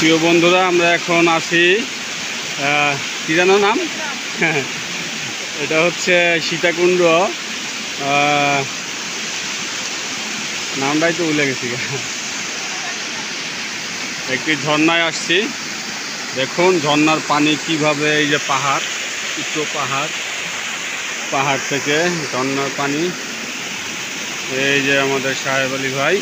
প্রিয় বন্ধুরা, আমরা এখন আছি কি জানো নাম? এটা হচ্ছে সীতাকুণ্ড। নামটাই তো ভুলে গেছি। একটি ঝর্ণায় আসছি। দেখুন ঝর্ণার পানি কিভাবে, এই যে পাহাড়, উঁচু পাহাড় থেকে ঝর্ণার পানি। এই যে আমাদের সাহেব আলী ভাই।